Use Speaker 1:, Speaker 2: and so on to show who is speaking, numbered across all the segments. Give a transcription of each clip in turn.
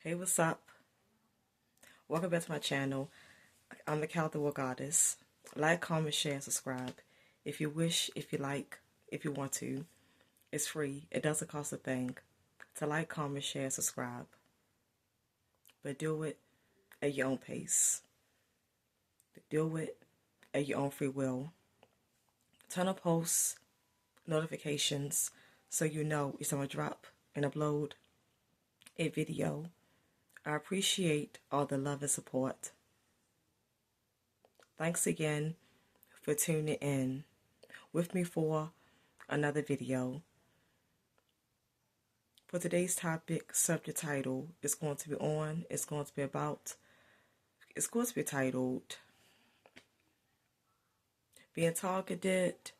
Speaker 1: Hey, what's up? Welcome back to my channel. I'm the Cowboy Goddess. Like, comment, share, and subscribe. If you wish, if you like, if you want to. It's free. It doesn't cost a thing to like, comment, share, and subscribe. But do it at your own pace. Do it at your own free will. Turn on posts, notifications, so you know it's going to drop and upload a video. I appreciate all the love and support. Thanks again for tuning in with me for another video. For today's topic, subject title is going to be titled Being Targeted.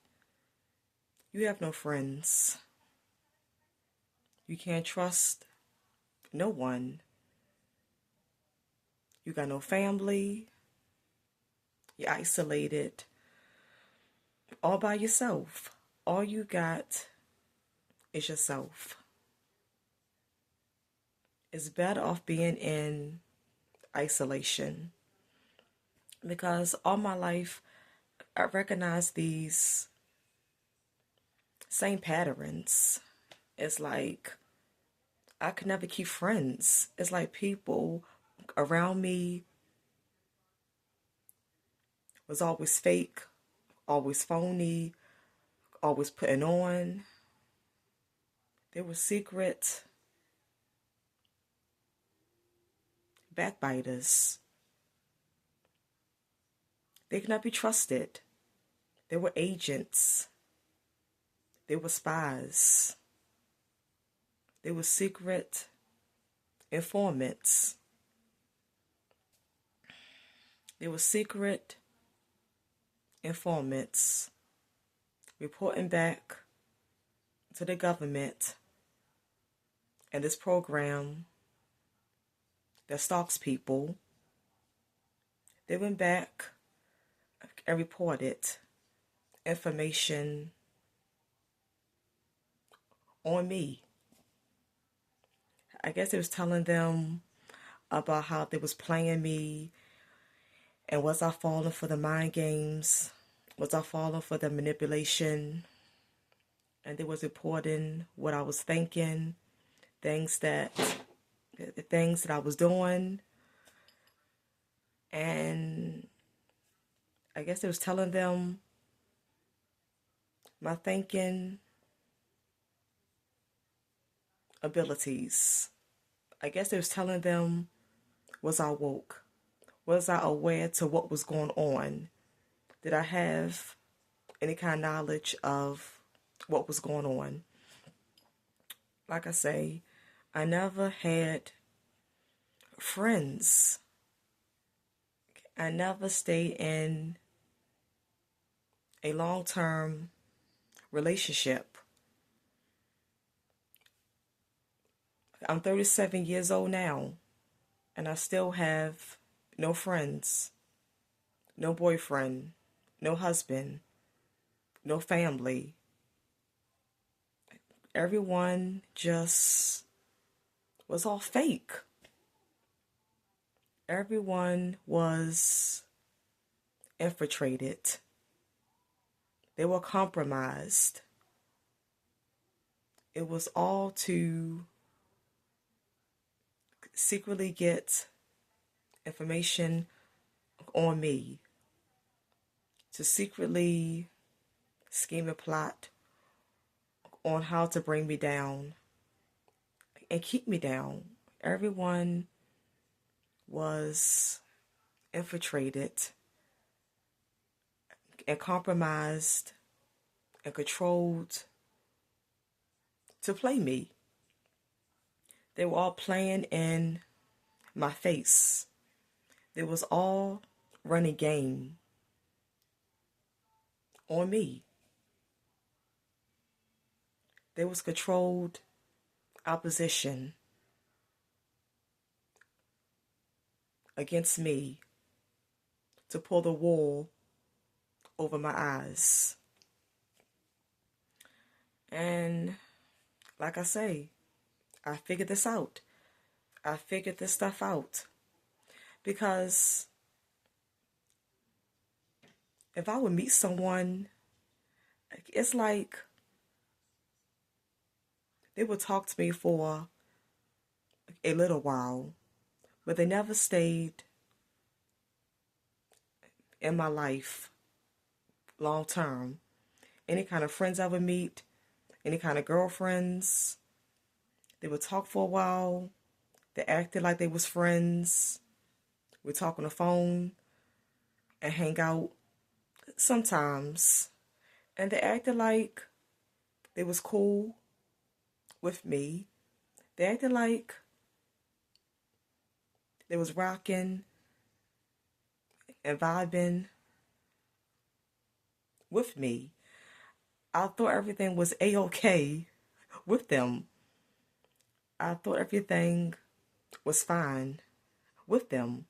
Speaker 1: You have no friends. You can't trust no one. You got no family. You're isolated. All by yourself. All you got is yourself. It's better off being in isolation. Because all my life, I recognize these same patterns. It's like I could never keep friends. It's like people around me was always fake, always phony, always putting on. They were secret backbiters. They could not be trusted. They were agents. They were spies. They were secret informants. They were secret informants reporting back to the government and this program that stalks people. They went back and reported information on me. I guess it was telling them about how they was playing me, and was I falling for the mind games? Was I falling for the manipulation? And they was reporting what I was thinking, things that I was doing. And I guess it was telling them my thinking abilities. I guess it was telling them, was I woke? Was I aware to what was going on? Did I have any kind of knowledge of what was going on? Like I say, I never had friends. I never stayed in a long-term relationship. I'm 37 years old now, and I still have no friends, no boyfriend, no husband, no family. Everyone just was all fake. Everyone was infiltrated. They were compromised. It was all to secretly get information on me, to secretly scheme and plot on how to bring me down and keep me down. Everyone was infiltrated and compromised and controlled to play me. They were all playing in my face. They was all running game on me. There was controlled opposition against me to pull the wool over my eyes. And like I say, I figured this out. I figured this stuff out. Because if I would meet someone, it's like they would talk to me for a little while, but they never stayed in my life long term. Any kind of friends I would meet, any kind of girlfriends, they would talk for a while. They acted like they was friends. We'd talk on the phone and hang out sometimes. And they acted like they was cool with me. They acted like they was rocking and vibing with me. I thought everything was A-okay with them. I thought everything was fine with them.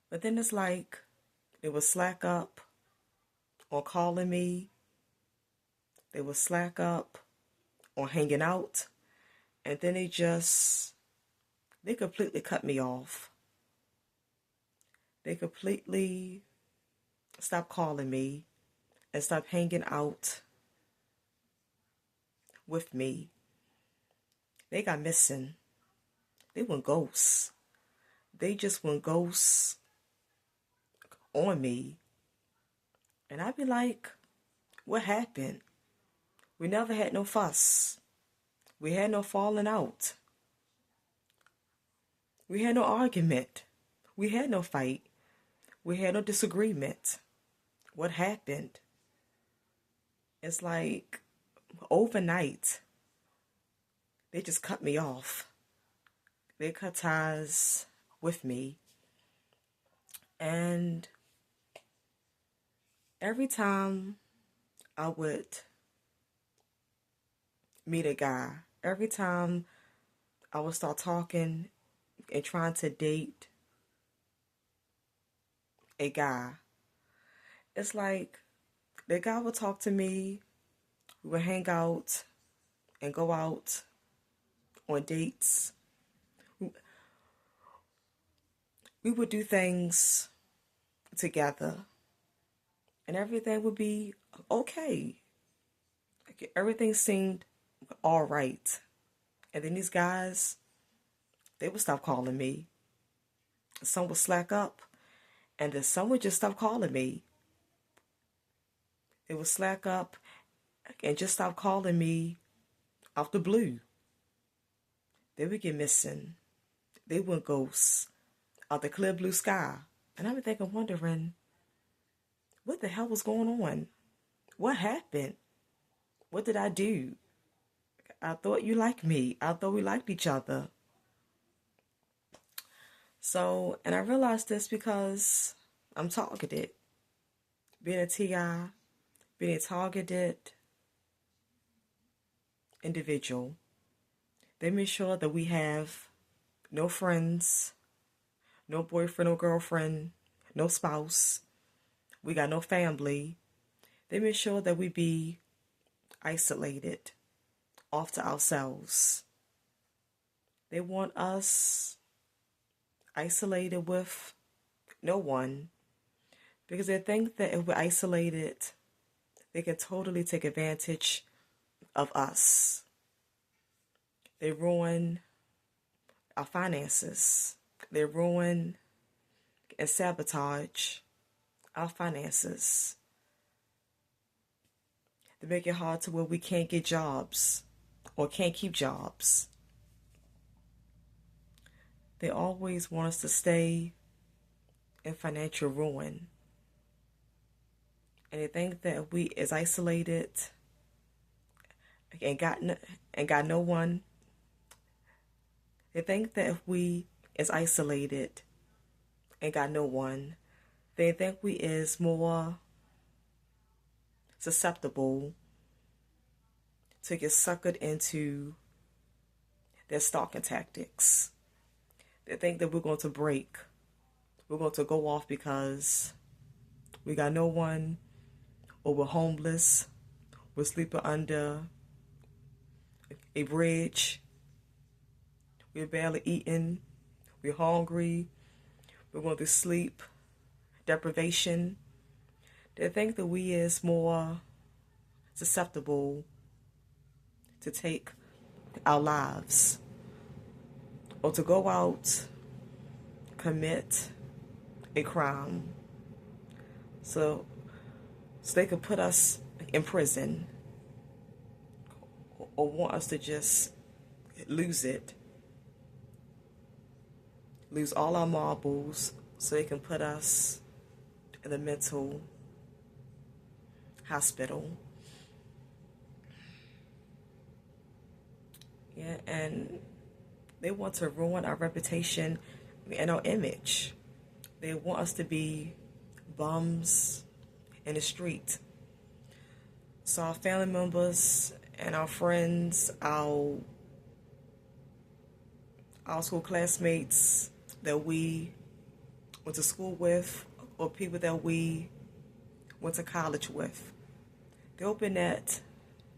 Speaker 1: But then it's like they would slack up on calling me. They would slack up on hanging out. And then they completely cut me off. They completely stopped calling me and stopped hanging out with me. They got missing. They went ghosts. They just went ghosts on me. And I'd be like, what happened? We never had no fuss. We had no falling out. We had no argument. We had no fight. We had no disagreement. What happened? It's like overnight, they just cut me off. They cut ties with me. And every time I would meet a guy, every time I would start talking and trying to date a guy, it's like the guy would talk to me, we would hang out and go out on dates. We would do things together and everything would be okay. Like, everything seemed all right. And then these guys, they would stop calling me. Some would slack up, and then some would just stop calling me. They would slack up and just stop calling me out the blue. They would get missing. They went ghosts out the clear blue sky. And I would think, I'm wondering, what the hell was going on? What happened? What did I do? I thought you liked me. I thought we liked each other. So, and I realized this because I'm targeted. Being a TI, being a targeted individual, they make sure that we have no friends, no boyfriend or girlfriend, no spouse. We got no family. They make sure that we be isolated, off to ourselves. They want us isolated with no one because they think that if we're isolated, they can totally take advantage of us. They ruin our finances. They ruin and sabotage our finances. They make it hard to where we can't get jobs or can't keep jobs. They always want us to stay in financial ruin. And they think that if we is isolated and got no one, they think that if we is isolated and got no one, they think we is more susceptible to get suckered into their stalking tactics. They think that we're going to break. We're going to go off because we got no one, or we're homeless, we're sleeping under a bridge, We're barely eating. We're hungry. We're going through sleep deprivation. They think that we is more susceptible to take our lives or to go out, commit a crime, so they could put us in prison or want us to just lose it, lose all our marbles, so they can put us in the mental hospital. Yeah, and they want to ruin our reputation and our image. They want us to be bums in the street. So our family members and our friends, our school classmates that we went to school with, or people that we went to college with, they're hoping that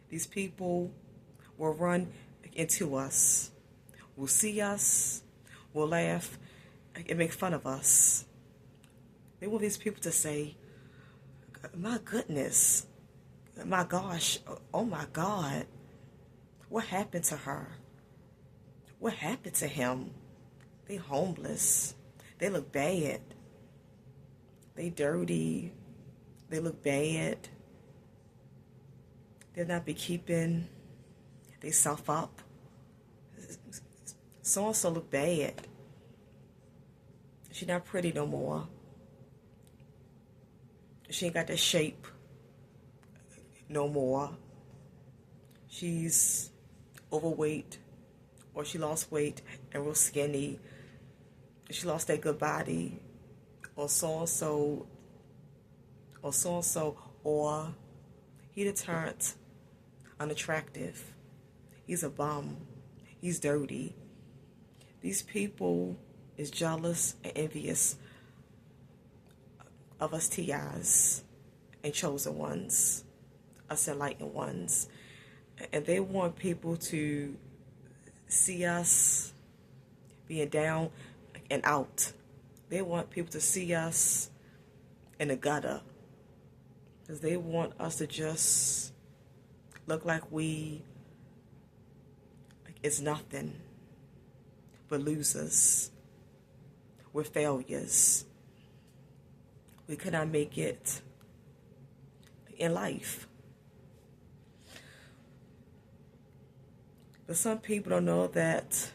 Speaker 1: these people will run into us, will see us, will laugh and make fun of us. They want these people to say, my goodness, my gosh, oh my God, what happened to her? What happened to him? They homeless. They look bad. They dirty. They look bad. They'll not be keeping they self up. So-and-so look bad. She not pretty no more. She ain't got that shape no more. She's overweight, or she lost weight and real skinny. She lost that good body, or so-and-so, or he turned unattractive. He's a bum. He's dirty. These people is jealous and envious of us TIs and chosen ones, us enlightened ones. And they want people to see us being down and out. They want people to see us in the gutter, because they want us to just look like we is nothing but losers. We're failures. We could not make it in life. But some people don't know that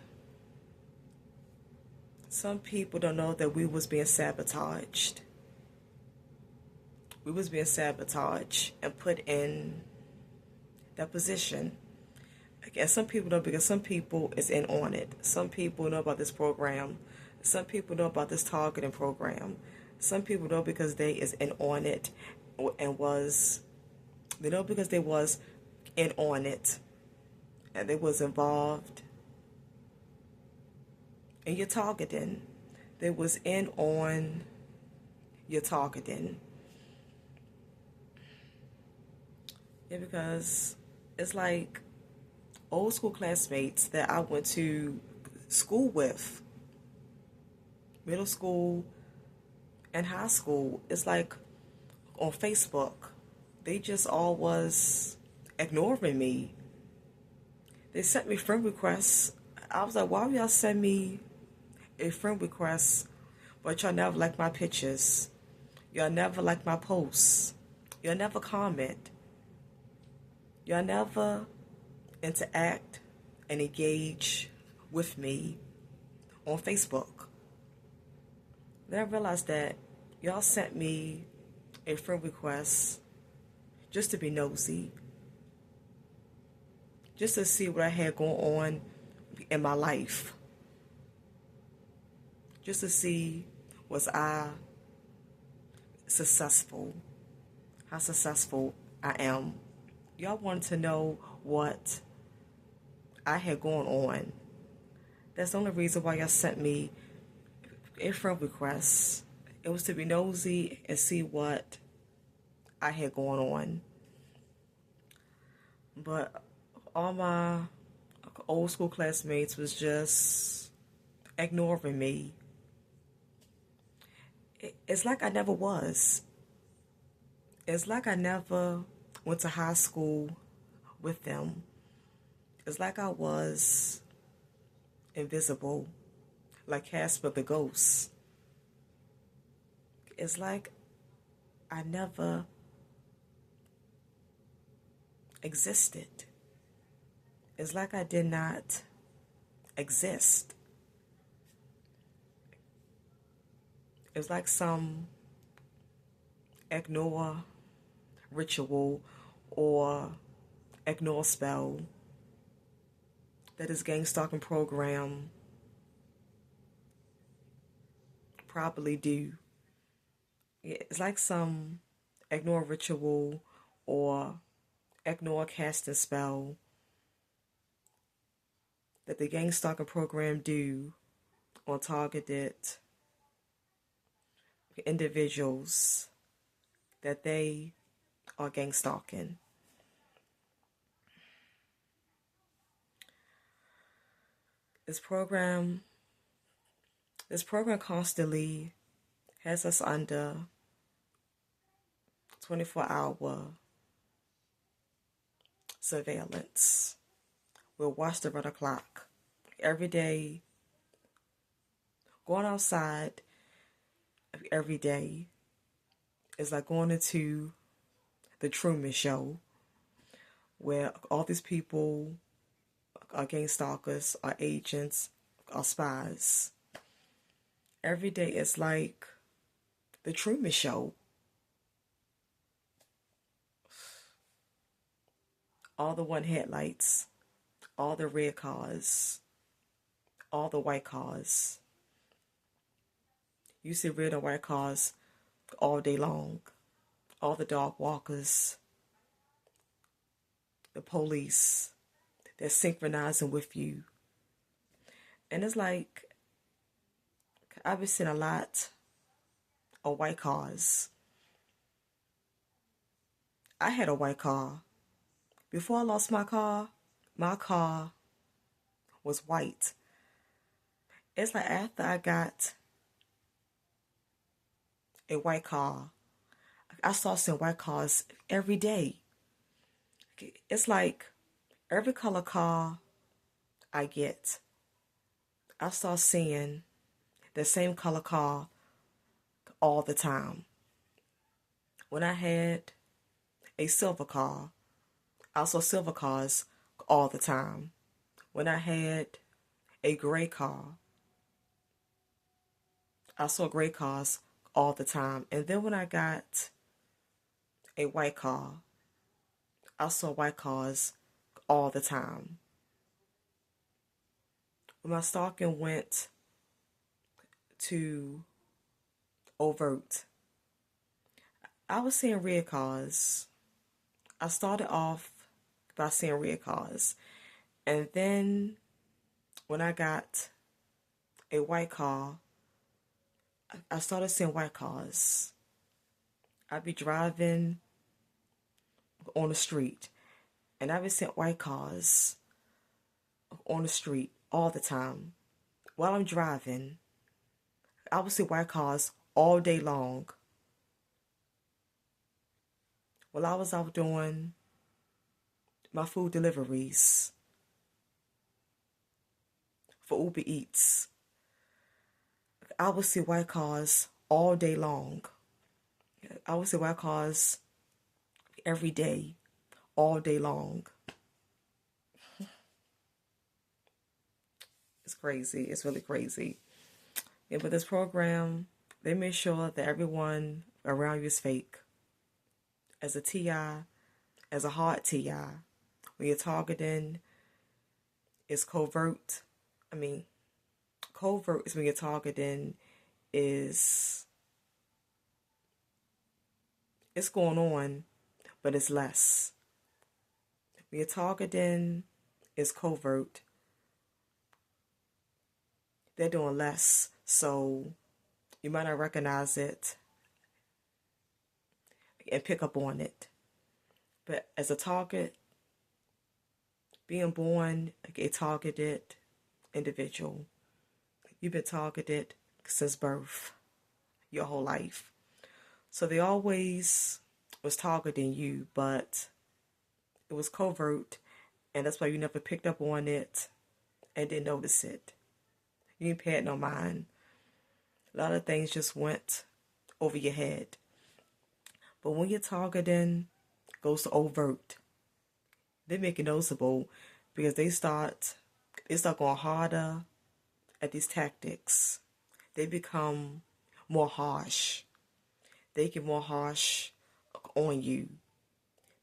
Speaker 1: we was being sabotaged. We was being sabotaged and put in that position. And some people know, because some people is in on it. Some people know about this program. Some people know about this targeting program. Some people know because they is in on it and they know because they was in on it and they was involved in your targeting. They was in on your targeting. Yeah, because it's like old school classmates that I went to school with, middle school and high school. It's like on Facebook, they just all was ignoring me. They sent me friend requests. I was like, why would y'all send me a friend request, but y'all never like my pictures? Y'all never like my posts. Y'all never comment. Y'all never interact and engage with me on Facebook. Then I realized that y'all sent me a friend request just to be nosy, just to see what I had going on in my life, just to see was I successful, how successful I am. Y'all wanted to know what I had going on. That's the only reason why y'all sent me a friend request. It was to be nosy and see what I had going on. But all my old school classmates was just ignoring me. It's like I never was. It's like I never went to high school with them. It's like I was invisible, like Casper the Ghost. It's like I never existed. It's like I did not exist. It's like some ignore ritual or ignore spell that this gang stalking program probably do. It's like some ignore ritual or ignore casting spell that the gang stalking program do on targeted individuals that they are gang stalking. This program constantly has us under 24-hour surveillance. We're watched around the clock. Every day, going outside every day is like going into the Truman Show, where all these people are gang stalkers, are agents, are spies. Every day is like the Truman Show. All the one headlights, all the red cars, all the white cars. You see red and white cars all day long. All the dog walkers, the police, they're synchronizing with you. And it's like, I've been seeing a lot of white cars. I had a white car. Before I lost my car was white. It's like after I got a white car, I started seeing white cars every day. It's like every color car I get, I start seeing the same color car all the time. When I had a silver car, I saw silver cars all the time. When I had a gray car, I saw gray cars all the time. And then when I got a white car, I saw white cars all the time. When my stalking went to overt, I was seeing red cars. I started off by seeing red cars. And then when I got a white car, I started seeing white cars. I'd be driving on the street and I'd be seeing white cars on the street all the time. While I'm driving, I would see white cars all day long. While I was out doing my food deliveries for Uber Eats, I would see white cars all day long. I would see white cars every day, all day long. It's crazy. It's really crazy. Yeah, but this program, they make sure that everyone around you is fake. As a TI, as a hard TI, when you're targeting, it's covert. Covert is when you're targeting is, it's going on, but it's less. When you're targeting is covert, they're doing less. So you might not recognize it and pick up on it. But as a target, being born a targeted individual. You've been targeted since birth, your whole life. So they always was targeting you, but it was covert, and that's why you never picked up on it and didn't notice it. You didn't pay it no mind. A lot of things just went over your head. But when your targeting goes to overt, they make it noticeable because they start going harder at these tactics. They become more harsh. They get more harsh on you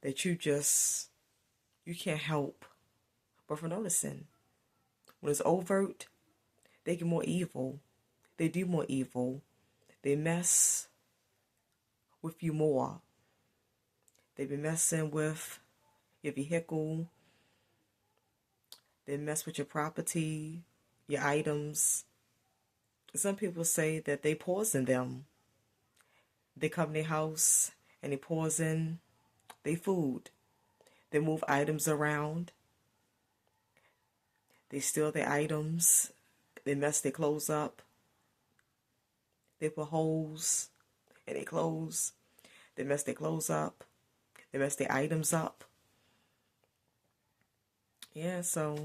Speaker 1: that you can't help but for noticing. When it's overt, they get more evil. They do more evil. They mess with you more. They be messing with your vehicle. They mess with your property, your items. Some people say that they poison them. They come in their house and they poison their food. They move items around. They steal their items. They mess their clothes up. They put holes in their clothes. They mess their clothes up. They mess their items up. Yeah, so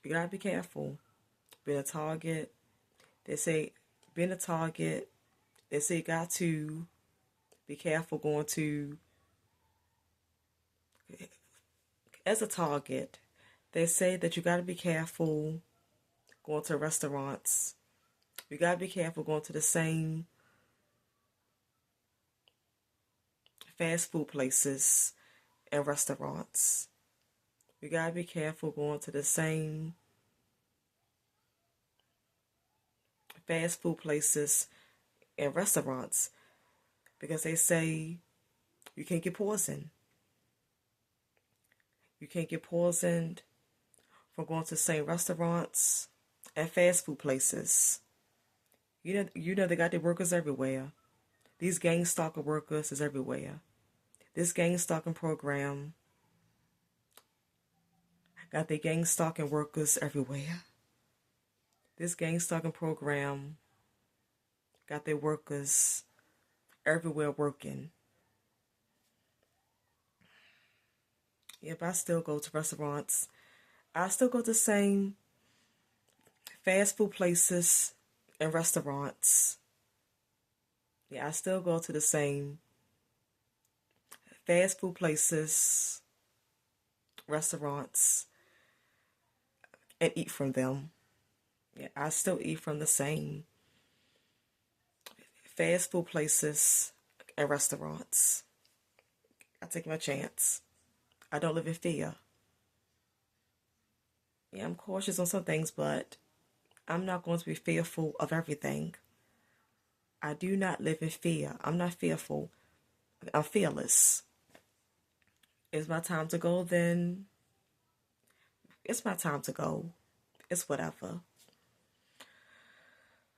Speaker 1: you gotta be careful. Being a target, they say being a target, they say you got to be careful going to, as a target, they say that you gotta be careful going to restaurants. You gotta be careful going to the same fast food places and restaurants. You gotta be careful going to the same fast food places and restaurants because they say you can't get poisoned. You can't get poisoned from going to the same restaurants and fast food places. You know they got their workers everywhere. These gang stalker workers is everywhere. This gang stalking program got their gang stalking workers everywhere. This gang stalking program got their workers everywhere working. Yep, I still go to restaurants. I still go to the same fast food places and restaurants. Yeah, I still go to the same fast food places, restaurants, and eat from them. Yeah, I still eat from the same fast food places and restaurants. I take my chance. I don't live in fear. Yeah, I'm cautious on some things, but I'm not going to be fearful of everything. I do not live in fear. I'm not fearful. I'm fearless. It's my time to go, then it's my time to go. It's whatever.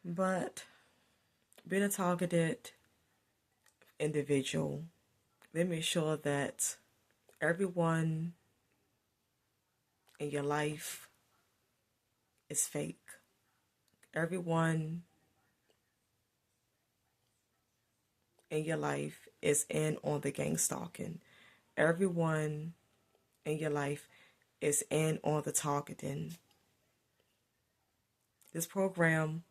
Speaker 1: But being a targeted individual, they make sure that everyone in your life is fake. Everyone in your life is in on the gang stalking. Everyone in your life is in on the targeting. This program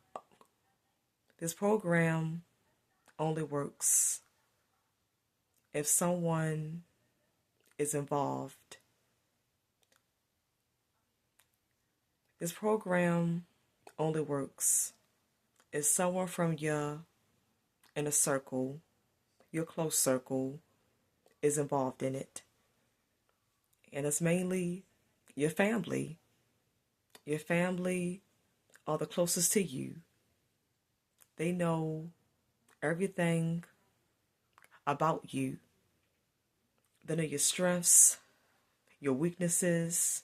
Speaker 1: only works if someone is involved. This program only works if someone from your inner circle, your close circle, is involved in it. And it's mainly your family. Your family are the closest to you. They know everything about you. They know your strengths, your weaknesses.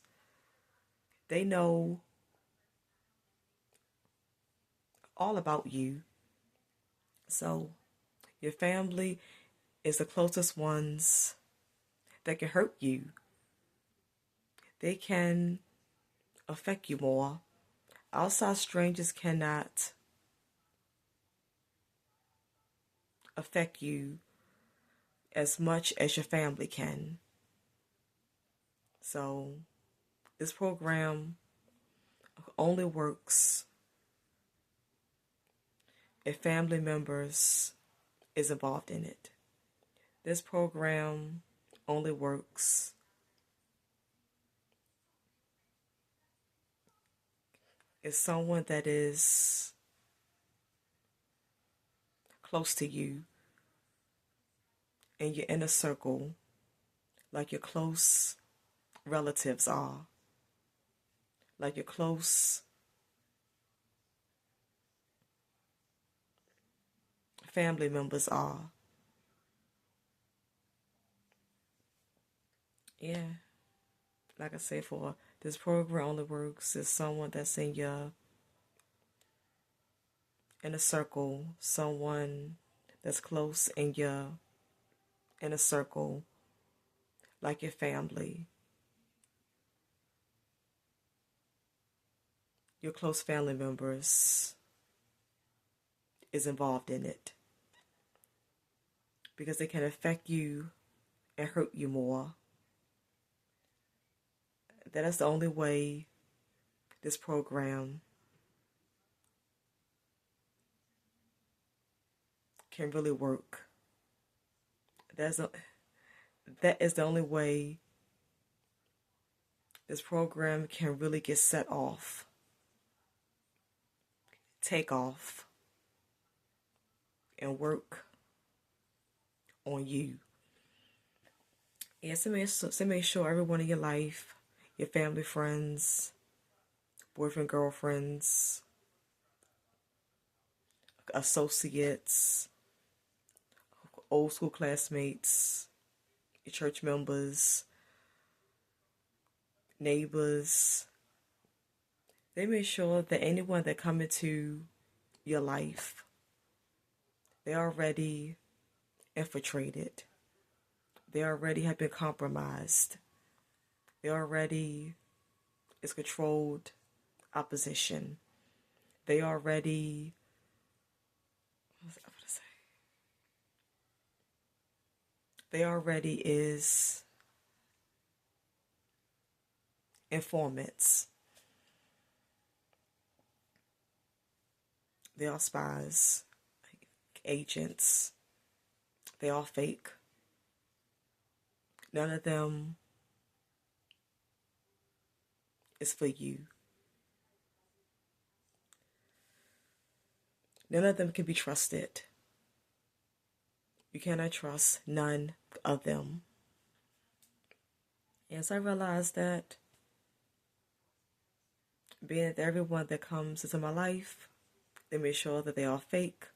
Speaker 1: They know all about you. So your family is the closest ones that can hurt you. they can affect you more. Outside strangers cannot affect you as much as your family can. So this program only works if family members is involved in it. This program only works if someone that is close to you in your inner circle, like your close relatives are, like your close family members are. Yeah, like I say, for this program only works if someone that's in your inner circle, someone that's close in your inner circle, like your family, your close family members is involved in it, because they can affect you and hurt you more. That is the only way this program can really work. That's a, that is the only way this program can really get set off, take off, and work on you. Yeah, so make sure everyone in your life, your family, friends, boyfriend, girlfriends, associates, old school classmates, your church members, neighbors, they make sure that anyone that come into your life, they already infiltrated. They already have been compromised. They already is controlled opposition. They already, what was I gonna say? They already is informants. They are spies, agents. They all fake. None of them is for you. None of them can be trusted. You cannot trust none of them. As I realized that, being that everyone that comes into my life, they make sure that they are fake,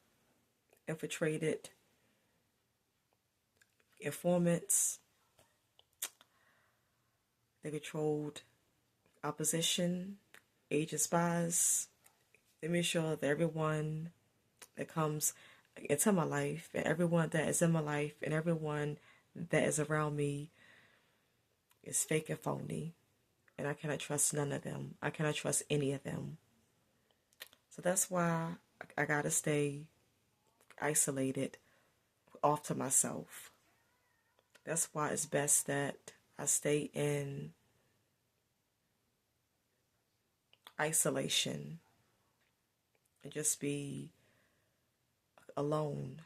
Speaker 1: infiltrated, informants. They controlled opposition, agent spies. They make sure that everyone that comes into my life, and everyone that is in my life, and everyone that is around me is fake and phony. And I cannot trust none of them. I cannot trust any of them. So that's why I gotta stay isolated, off to myself. That's why it's best that I stay in isolation and just be alone,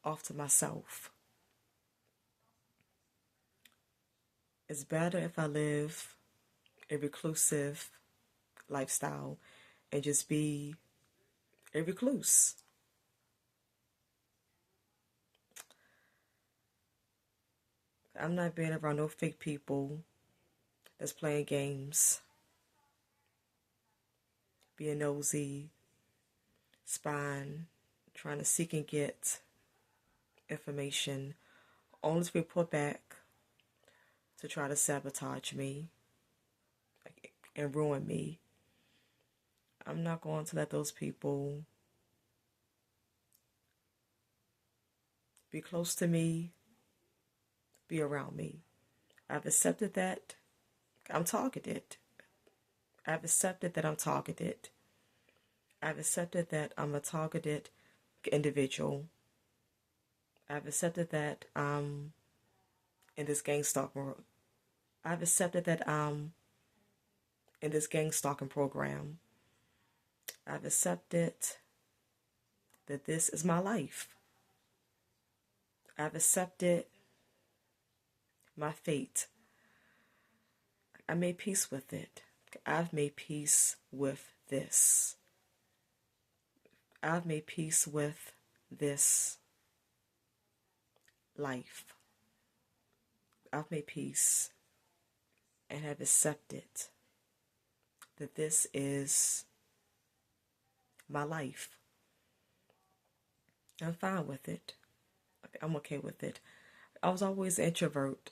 Speaker 1: off to myself. It's better if I live a reclusive lifestyle and just be a recluse. I'm not being around no fake people that's playing games, being nosy, spying, trying to seek and get information, only to report back to try to sabotage me and ruin me. I'm not going to let those people be close to me be around me. I've accepted that I'm targeted. I've accepted that I'm targeted. I've accepted that I'm a targeted individual. I've accepted that I'm in this gang stalking. I've accepted that I'm in this gang stalking program. I've accepted that this is my life. I've accepted my fate. I made peace with it. I've made peace with this. I've made peace with this life. I've made peace and have accepted that this is my life. I'm fine with it. I'm okay with it. I was always an introvert.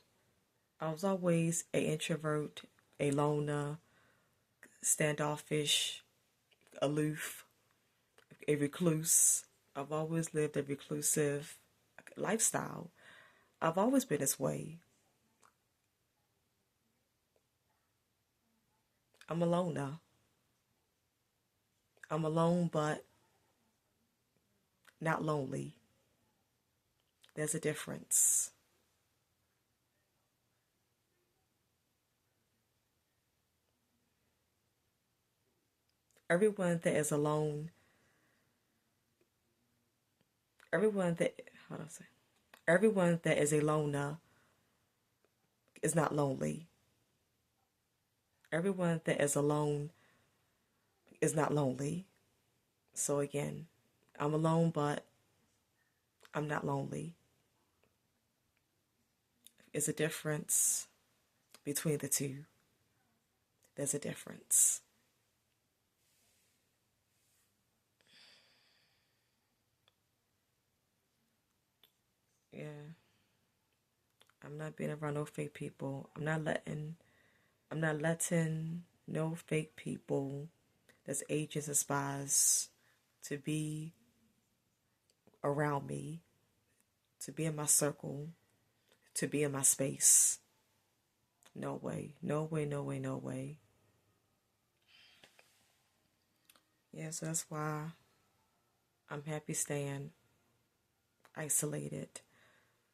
Speaker 1: I was always an introvert, a loner, standoffish, aloof, a recluse. I've always lived a reclusive lifestyle. I've always been this way. I'm a loner. I'm alone, but not lonely. There's a difference. Everyone that is alone, everyone that, how do I say? Everyone that is a loner is not lonely. Everyone that is alone is not lonely. So again, I'm alone, but I'm not lonely. There's a difference between the two. There's a difference. Yeah. I'm not being around no fake people. I'm not letting no fake people that's agents and spies to be around me, to be in my circle, to be in my space. No way. No way, no way, no way. Yeah, so that's why I'm happy staying isolated.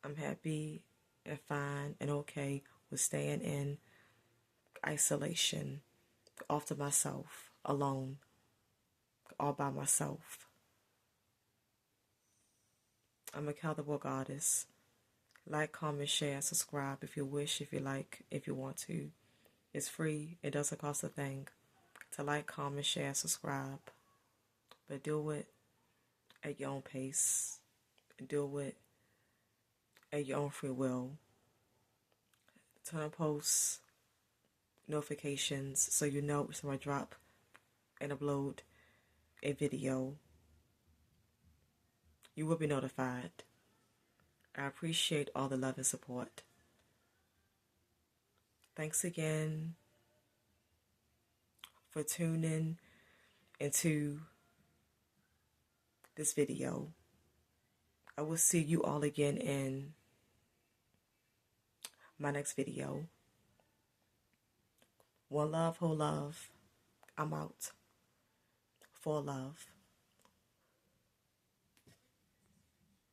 Speaker 1: I'm happy and fine and okay with staying in isolation, off to myself, alone, all by myself. I'm a accountable goddess. Like, comment, share, subscribe if you wish, if you like, if you want to. It's free. It doesn't cost a thing to like, comment, share, subscribe. But do it at your own pace. Do it at your own free will. Turn on post notifications so you know when I drop and upload a video. You will be notified. I appreciate all the love and support. Thanks again for tuning into this video. I will see you all again in my next video. One love, whole love. I'm out. For love.